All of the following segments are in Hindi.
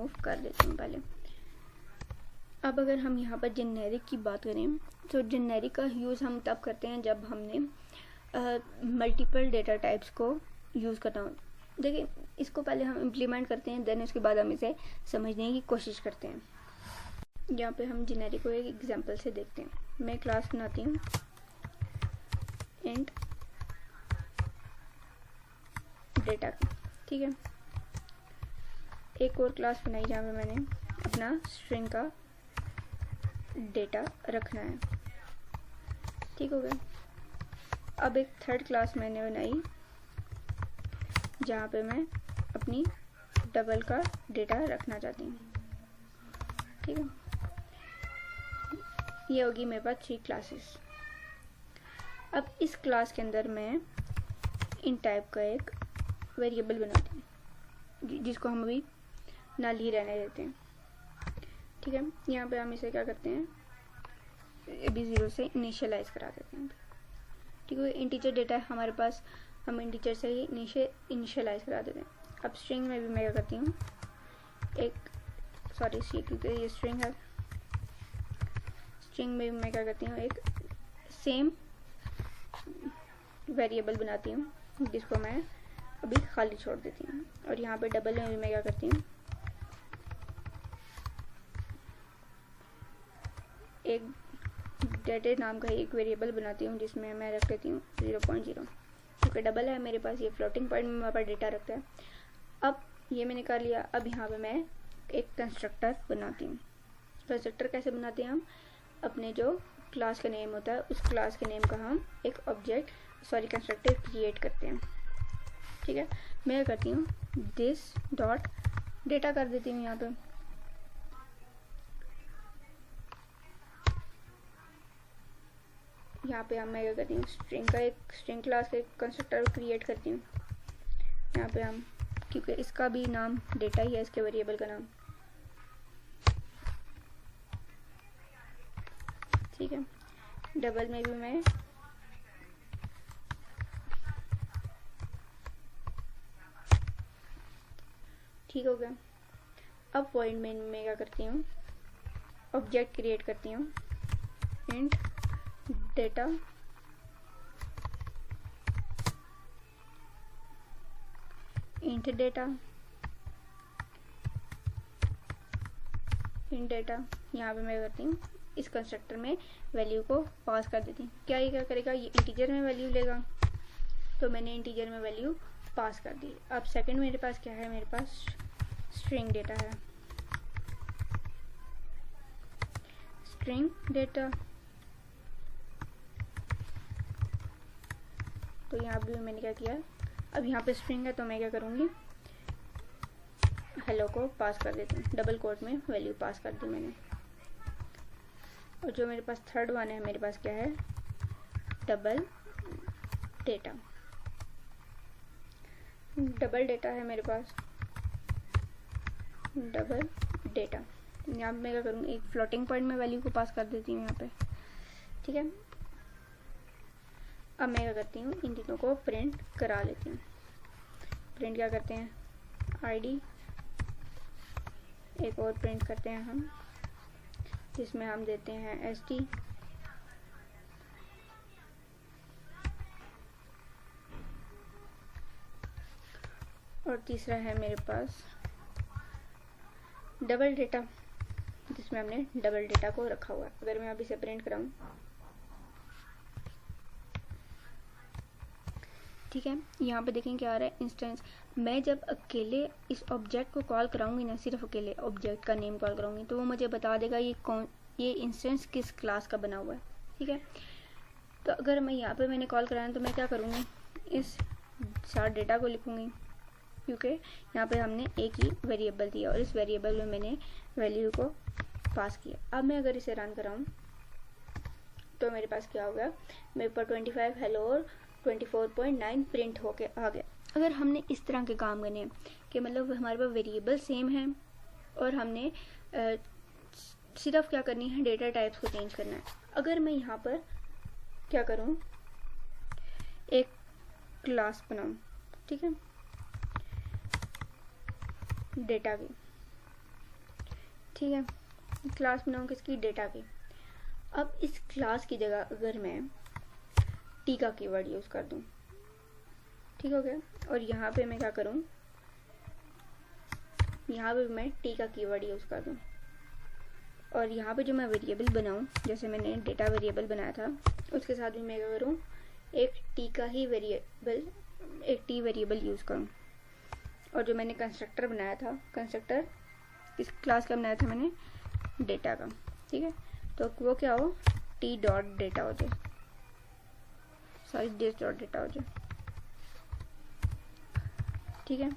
रिमूव कर देती हूँ पहले। अब अगर हम यहाँ पर जेनेरिक की बात करें तो जेनेरिक का यूज़ हम तब करते हैं जब हमने मल्टीपल डेटा टाइप्स को यूज़ करना हो। देखिए, इसको पहले हम इम्प्लीमेंट करते हैं, देन उसके बाद हम इसे समझने की कोशिश करते हैं। यहाँ पे हम जेनेरिक को एक एग्जांपल से देखते हैं। मैं क्लास बनाती हूँ इंट डेटा की, ठीक है। एक और क्लास बनाई जहाँ पे मैंने अपना स्ट्रिंग का डेटा रखना है, ठीक हो गया। अब एक थर्ड क्लास मैंने बनाई जहाँ पे मैं अपनी डबल का डेटा रखना चाहती हूँ, ठीक है। ये होगी मेरे पास 3 क्लासेस। अब इस क्लास के अंदर मैं इन टाइप का एक वेरिएबल बनाती हूँ जिसको हम अभी नल ही रहने देते हैं, ठीक है। यहाँ पे हम इसे क्या करते हैं, अभी 0 से इनिशियलाइज करा देते हैं, ठीक है। इंटीजर डेटा है हमारे पास, हम इंटीजर से ही इनिशियलाइज करा देते हैं। अब स्ट्रिंग में भी मैं क्या करती हूँ, क्योंकि ये स्ट्रिंग है, स्ट्रिंग में भी मैं क्या करती हूँ, एक सेम वेरिएबल बनाती हूँ जिसको मैं अभी खाली छोड़ देती हूँ। और यहाँ पे डबल में भी मैं क्या करती हूँ, एक डेटा नाम का एक वेरिएबल बनाती हूँ जिसमें मैं रख देती हूँ 0.0, क्योंकि डबल है मेरे पास, ये फ्लोटिंग पॉइंट में मेरे पास डेटा रखता है। अब ये मैंने कर लिया। अब यहाँ पे मैं एक कंस्ट्रक्टर बनाती हूँ। कंस्ट्रक्टर कैसे बनाते हैं, हम अपने जो क्लास का नेम होता है उस क्लास के नेम का हम एक कंस्ट्रक्टर क्रिएट करते हैं, ठीक है। मैं करती हूँ दिस डॉट डेटा कर देती हूँ यहाँ पे। यहाँ पे हम मैं क्या करती हूँ, स्ट्रिंग क्लास का एक कंस्ट्रक्टर क्रिएट करती हूँ। यहाँ पे हम, क्योंकि इसका भी नाम डेटा ही है, इसके वेरिएबल का नाम, ठीक है। डबल में भी मैं ठीक हो गया। अब वॉइड में मैं क्या करती हूँ, ऑब्जेक्ट क्रिएट करती हूँ इंट डेटा इंट डेटा। यहाँ पे मैं करती हूँ इस कंस्ट्रक्टर में वैल्यू को पास कर देती हूँ। क्या ये क्या करेगा, ये इंटीजर में वैल्यू लेगा, तो मैंने इंटीजर में वैल्यू पास कर दी। अब सेकंड मेरे पास क्या है, मेरे पास स्ट्रिंग डेटा है, स्ट्रिंग डेटा। तो यहाँ भी मैंने क्या किया, अब यहाँ पे स्ट्रिंग है तो मैं क्या करूँगी, हेलो को पास कर देती हूँ, डबल कोट में वैल्यू पास कर दी मैंने। और जो मेरे पास थर्ड वन है, मेरे पास क्या है, डबल डेटा है मेरे पास, डबल डेटा। यहाँ पे मैं क्या करूँगी, एक फ्लोटिंग पॉइंट में वैल्यू को पास कर देती हूँ यहाँ पे, ठीक है। अब मैं क्या करती हूँ, इन तीनों को प्रिंट करा लेती हूँ। प्रिंट क्या करते हैं, आईडी, एक और प्रिंट करते हैं हम जिसमें हम देते हैं एसटी, और तीसरा है मेरे पास डबल डेटा जिसमें हमने डबल डेटा को रखा हुआ है। अगर मैं अभी इसे प्रिंट कराऊं, ठीक है, यहाँ पे देखें क्या आ रहा है, इंस्टेंस। मैं जब अकेले इस ऑब्जेक्ट को कॉल कराऊंगी ना, सिर्फ अकेले ऑब्जेक्ट का नेम कॉल कराऊंगी, तो वो मुझे बता देगा ये इंस्टेंस किस क्लास का बना हुआ है, ठीक है। तो अगर मैं यहाँ पे मैंने कॉल कराना तो मैं क्या करूँगी, इस सारे डेटा को लिखूँगी, क्योंकि यहाँ पे हमने एक ही वेरिएबल दिया और इस वेरिएबल में मैंने वैल्यू को पास किया। अब मैं अगर इसे रन कराऊँ तो मेरे पास क्या होगा, मेरे पास 25 हेलो और 24.9 प्रिंट होके आ गया। अगर हमने इस तरह के काम करने हैं कि मतलब हमारे पास वेरिएबल सेम है और हमने सिर्फ क्या करनी है, डेटा टाइप्स को चेंज करना है। अगर मैं यहाँ पर क्या करूँ, एक क्लास बनाऊँ, ठीक है, डेटा की, ठीक है, क्लास बनाऊँ किसकी, डेटा की। अब इस क्लास की जगह अगर मैं टी का कीवर्ड यूज़ कर दूँ, ठीक हो गया, और यहाँ पे मैं क्या करूँ, यहाँ पे मैं टी का कीवर्ड यूज़ कर दूँ, और यहाँ पे जो मैं वेरिएबल बनाऊँ, जैसे मैंने डेटा वेरिएबल बनाया था, उसके साथ भी मैं क्या करूँ, एक टी का ही वेरिएबल, एक टी वेरिएबल यूज़ करूँ। और जो मैंने कंस्ट्रक्टर बनाया था, कंस्ट्रक्टर किस क्लास का बनाया था मैंने, डेटा का, ठीक है, तो वो क्या हो, टी डॉट डेटा हो जाए, सॉरी दिस डॉट डेटा हो जाए, ठीक है।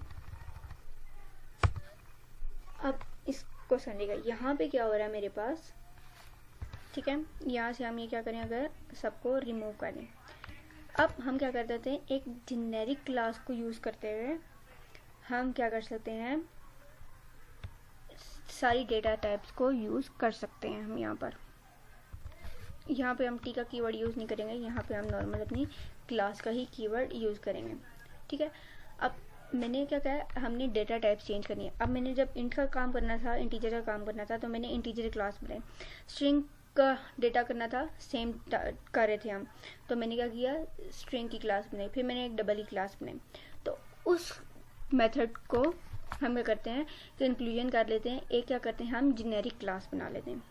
अब इसको समझिएगा, यहाँ पे क्या हो रहा है मेरे पास, ठीक है, यहाँ से हम ये क्या करें, अगर सबको रिमूव करें, अब हम क्या कर देते हैं, एक जेनेरिक क्लास को यूज़ करते हुए हम क्या कर सकते हैं, सारी डेटा टाइप्स को यूज़ कर सकते हैं। हम यहाँ पे हम टी का कीवर्ड यूज़ नहीं करेंगे, यहाँ पे हम नॉर्मल अपनी क्लास का ही कीवर्ड यूज़ करेंगे, ठीक है। अब मैंने क्या कहा, हमने डेटा टाइप चेंज करनी है। अब मैंने जब इंट का काम करना था, इंटीजर का काम करना था, तो मैंने इंटीजर क्लास बनाई। स्ट्रिंग का डेटा करना था, सेम कर रहे थे हम, तो मैंने क्या किया, स्ट्रिंग की क्लास बनाई, फिर मैंने एक डबल की क्लास बनाई। तो उस मेथड को हम क्या करते हैं कि इंक्लूजन कर लेते हैं, एक क्या करते हैं, हम जेनेरिक क्लास बना लेते हैं,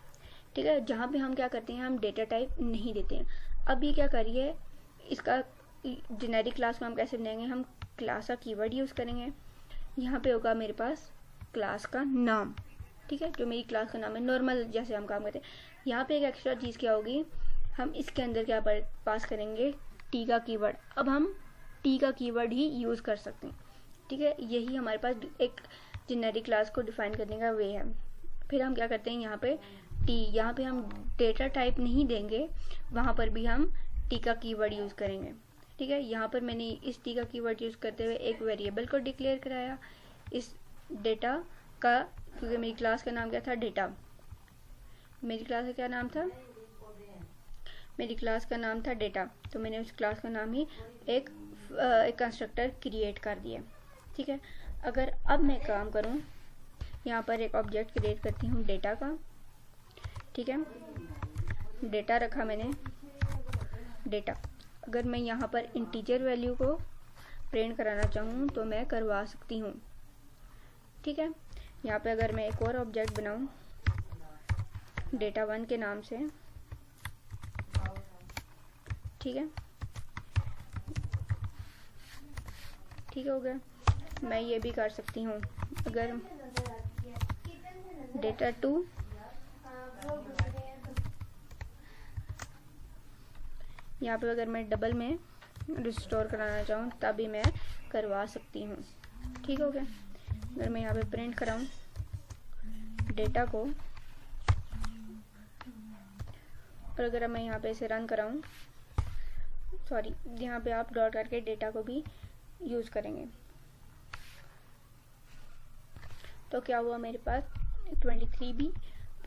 ठीक है, जहाँ पे हम क्या करते हैं, हम डेटा टाइप नहीं देते हैं। अब ये क्या करिए, इसका जेनेरिक क्लास को हम कैसे बनाएंगे, हम क्लास का कीवर्ड यूज़ करेंगे। यहाँ पे होगा मेरे पास क्लास का नाम, ठीक है, जो मेरी क्लास का नाम है, नॉर्मल जैसे हम काम करते हैं। यहाँ पे एक एक्स्ट्रा चीज़ क्या होगी, हम इसके अंदर क्या पास करेंगे, टी का कीवर्ड। अब हम टी का कीवर्ड ही यूज़ कर सकते हैं, ठीक है, यही हमारे पास एक जेनेरिक क्लास को डिफाइन करने का वे है। फिर हम क्या करते हैं, यहाँ पे टी, यहाँ पे हम डेटा टाइप नहीं देंगे, वहाँ पर भी हम टी का कीवर्ड यूज़ करेंगे, ठीक है। यहाँ पर मैंने इस टी का कीवर्ड यूज़ करते हुए एक वेरिएबल को डिक्लेयर कराया इस डेटा का, क्योंकि मेरी क्लास का नाम क्या था, डेटा। मेरी क्लास का क्या नाम था, मेरी क्लास का नाम था डेटा, तो मैंने उस क्लास का नाम ही एक कंस्ट्रक्टर क्रिएट कर दिया, ठीक है। अगर अब मैं काम करूं, यहाँ पर एक ऑब्जेक्ट क्रिएट करती हूँ डेटा का, ठीक है, डेटा रखा मैंने, डेटा। अगर मैं यहाँ पर इंटीजर वैल्यू को प्रिंट कराना चाहूँ तो मैं करवा सकती हूँ, ठीक है। यहाँ पे अगर मैं एक और ऑब्जेक्ट बनाऊँ डेटा1 के नाम से, ठीक है, ठीक हो गया। मैं ये भी कर सकती हूँ, अगर डेटा2 यहाँ पे अगर मैं डबल में रिस्टोर कराना चाहूँ तब भी मैं करवा सकती हूँ, ठीक हो गया। अगर मैं यहाँ पे प्रिंट कराऊँ डेटा को, और अगर मैं यहाँ पे इसे रन कराऊँ, सॉरी, यहाँ पे आप डॉट करके डेटा को भी यूज़ करेंगे, तो क्या हुआ मेरे पास 23 भी,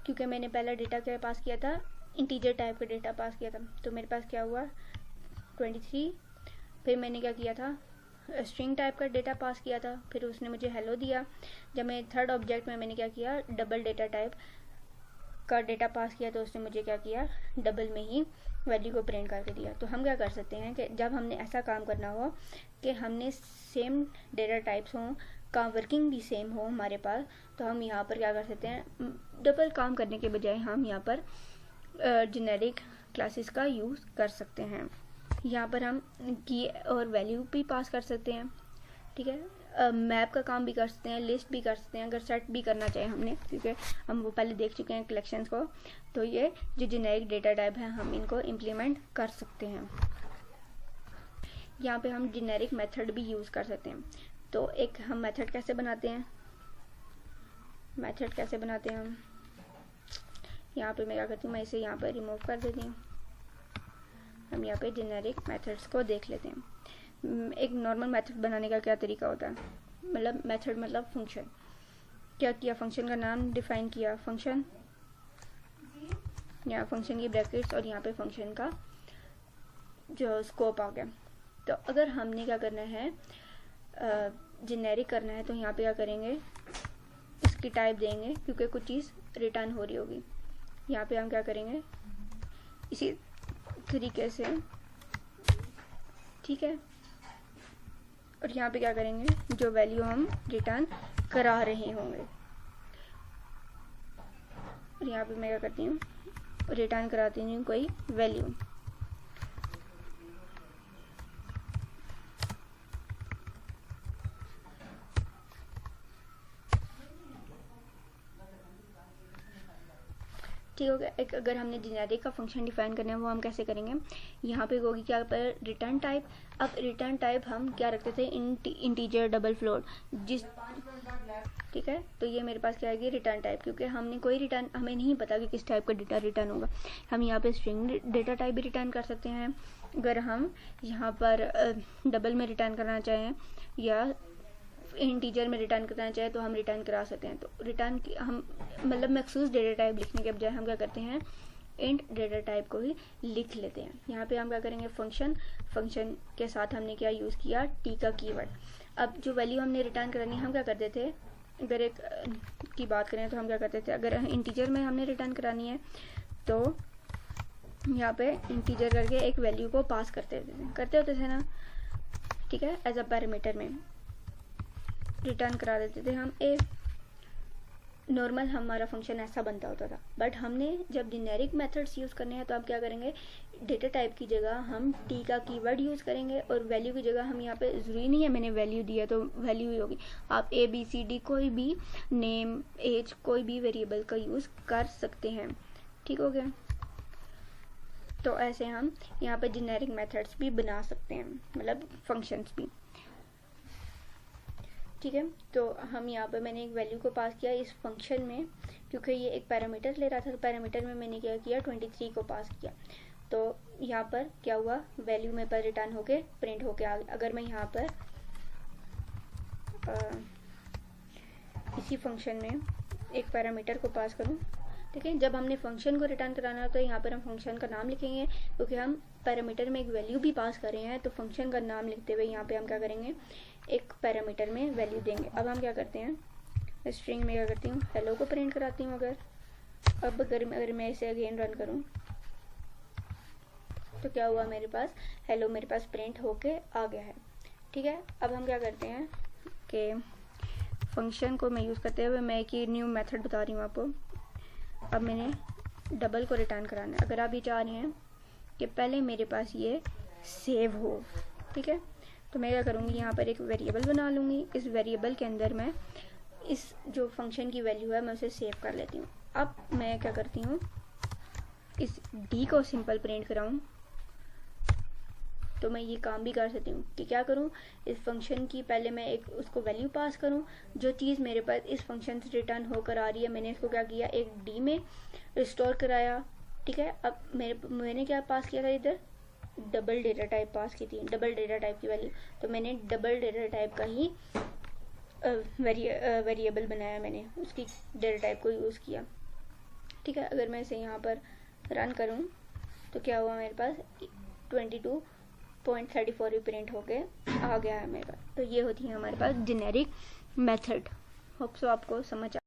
क्योंकि मैंने पहला डेटा क्या पास किया था, इंटीजर टाइप का डेटा पास किया था, तो मेरे पास क्या हुआ 23। फिर मैंने क्या किया था, स्ट्रिंग टाइप का डेटा पास किया था, फिर उसने मुझे हेलो दिया। जब मैं थर्ड ऑब्जेक्ट में मैंने क्या किया, डबल डेटा टाइप का डेटा पास किया, तो उसने मुझे क्या किया, डबल में ही वैल्यू को प्रिंट करके दिया। तो हम क्या कर सकते हैं कि जब हमने ऐसा काम करना हो कि हमने सेम डेटा टाइप्स हों, का वर्किंग भी सेम हो हमारे पास, तो हम यहाँ पर क्या कर सकते हैं, डबल काम करने के बजाय हम यहाँ पर जेनेरिक क्लासेस का यूज़ कर सकते हैं। यहाँ पर हम की और वैल्यू भी पास कर सकते हैं, ठीक है, मैप का काम भी कर सकते हैं, लिस्ट भी कर सकते हैं, अगर सेट भी करना चाहे हमने, क्योंकि हम वो पहले देख चुके हैं कलेक्शंस को। तो ये जो जेनेरिक डेटा टाइप है हम इनको इम्प्लीमेंट कर सकते हैं। यहाँ पे हम जेनेरिक मेथड भी यूज़ कर सकते हैं। तो एक हम मेथड कैसे बनाते हैं, मेथड कैसे बनाते हैं हम, यहाँ पे मैं क्या करती हूँ, मैं इसे यहाँ पर रिमूव कर देती हूँ। हम यहाँ पे जेनेरिक मेथड्स को देख लेते हैं। एक नॉर्मल मेथड बनाने का क्या तरीका होता है, मतलब मेथड मतलब फंक्शन। क्या किया, फंक्शन का नाम डिफाइन किया, फंक्शन, यहाँ फंक्शन की ब्रैकेट्स और यहाँ पे फंक्शन का जो स्कोप आ गया। तो अगर हमने क्या करना है, जेनेरिक करना है, तो यहाँ पे क्या करेंगे, इस उसकी टाइप देंगे क्योंकि कुछ चीज़ रिटर्न हो रही होगी। यहाँ पे हम क्या करेंगे इसी तरीके से, ठीक है। और यहाँ पे क्या करेंगे जो वैल्यू हम रिटर्न करा रहे होंगे, और यहाँ पे मैं क्या करती हूँ रिटर्न कराती हूँ कोई वैल्यू। ठीक हो गया। एक अगर हमने जेनेरिक का फंक्शन डिफाइन करना है वो हम कैसे करेंगे, यहाँ पे होगी क्या पर रिटर्न टाइप। अब रिटर्न टाइप हम क्या रखते थे इंटीजर डबल फ्लोट जिस, ठीक है। तो ये मेरे पास क्या आएगी रिटर्न टाइप, क्योंकि हमने कोई रिटर्न हमें नहीं पता कि किस टाइप का डेटा रिटर्न होगा। हम यहाँ पे स्ट्रिंग डेटा टाइप भी रिटर्न कर सकते हैं अगर हम यहाँ पर डबल में रिटर्न करना चाहें या इंटीजर में रिटर्न करना चाहे तो हम रिटर्न करा सकते हैं। तो रिटर्न की हम मतलब मखसूस डेटा टाइप लिखने के बजाय हम क्या करते हैं इंट डेटा टाइप को ही लिख लेते हैं। यहाँ पे हम क्या करेंगे फंक्शन के साथ हमने क्या यूज़ किया टी का कीवर्ड। अब जो वैल्यू हमने रिटर्न करानी हम क्या करते थे, अगर एक की बात करें तो हम क्या करते थे, अगर इंटीजर में हमने रिटर्न करानी है तो यहाँ पे इंटीजर करके एक वैल्यू को पास करते होते थे ना, ठीक है। एज अ पैरामीटर में रिटर्न करा देते थे हम ए। नॉर्मल हमारा फंक्शन ऐसा बनता होता था, बट हमने जब जेनेरिक मेथड्स यूज़ करने हैं तो आप क्या करेंगे डेटा टाइप की जगह हम टी का कीवर्ड यूज़ करेंगे, और वैल्यू की जगह हम यहाँ पे ज़रूरी नहीं है मैंने वैल्यू दिया तो वैल्यू ही होगी। आप ए बी सी डी कोई भी नेम एज कोई भी वेरिएबल का यूज़ कर सकते हैं, ठीक हो गया। तो ऐसे हम यहाँ पे जेनेरिक मेथड्स भी बना सकते हैं, मतलब फंक्शंस भी, ठीक है। तो हम यहाँ पर मैंने एक वैल्यू को पास किया इस फंक्शन में, क्योंकि ये एक पैरामीटर ले रहा था तो पैरामीटर में मैंने क्या किया 23 को पास किया। तो यहाँ पर क्या हुआ वैल्यू में पर रिटर्न होके प्रिंट होके आ गया। अगर मैं यहाँ पर इसी फंक्शन में एक पैरामीटर को पास करूँ, ठीक है। जब हमने फंक्शन को रिटर्न कराना तो यहाँ पर हम फंक्शन का नाम लिखेंगे, क्योंकि हम पैरामीटर में एक वैल्यू भी पास कर रहे हैं तो फंक्शन का नाम लिखते हुए यहाँ पे हम क्या करेंगे एक पैरामीटर में वैल्यू देंगे। अब हम क्या करते हैं स्ट्रिंग में क्या करती हूँ हेलो को प्रिंट कराती हूँ। अगर मैं इसे अगेन रन करूँ तो क्या हुआ मेरे पास हेलो मेरे पास प्रिंट होके आ गया है, ठीक है। अब हम क्या करते हैं कि फंक्शन को मैं यूज़ करते हुए मैं एक न्यू मेथड बता रही हूँ आपको। अब मैंने डबल को रिटर्न कराना है। अगर आप ये चाह रहे हैं कि पहले मेरे पास ये सेव हो, ठीक है, तो मैं क्या करूँगी यहाँ पर एक वेरिएबल बना लूँगी। इस वेरिएबल के अंदर मैं इस जो फंक्शन की वैल्यू है मैं उसे सेव कर लेती हूँ। अब मैं क्या करती हूँ इस डी को सिंपल प्रिंट कराऊँ तो मैं ये काम भी कर सकती हूँ कि क्या करूँ इस फंक्शन की पहले मैं एक उसको वैल्यू पास करूँ, जो चीज़ मेरे पास इस फंक्शन से रिटर्न होकर आ रही है मैंने इसको क्या किया एक डी में रिस्टोर कराया, ठीक है। अब मैंने क्या पास किया था इधर डबल डेटा टाइप पास की थी, डबल डेटा टाइप की वैल्यू, तो मैंने डबल डेटा टाइप का ही वेरिएबल बनाया, मैंने उसकी डेटा टाइप को यूज़ किया, ठीक है। अगर मैं इसे यहाँ पर रन करूँ तो क्या हुआ मेरे पास 22.34 भी प्रिंट होके आ गया है मेरे पास। तो ये होती है हमारे पास जेनेरिक मेथड। होप सो आपको समझ